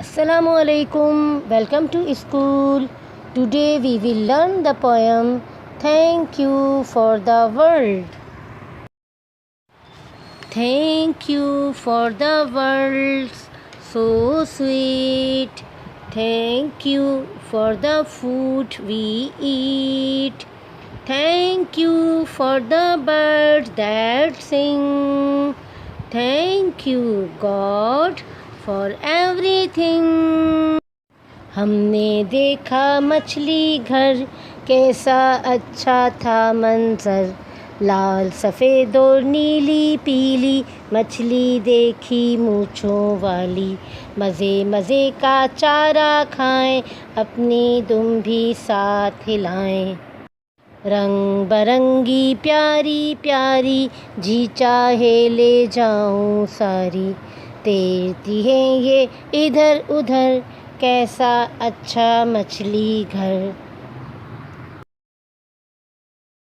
Assalamu alaikum. Welcome to school. Today we will learn the poem Thank You for the World. Thank you for the world so sweet. Thank you for the food we eat. Thank you for the birds that sing. Thank you God for everything. हमने देखा मछली घर, कैसा अच्छा था मंजर। लाल सफ़ेद और नीली पीली मछली देखी मूँछों वाली। मज़े मज़े का चारा खाएं, अपनी दुम भी साथ हिलाएं। रंग बरंगी प्यारी प्यारी जी चाहे ले जाऊं सारी। तैरती हैं ये इधर उधर, कैसा अच्छा मछली घर।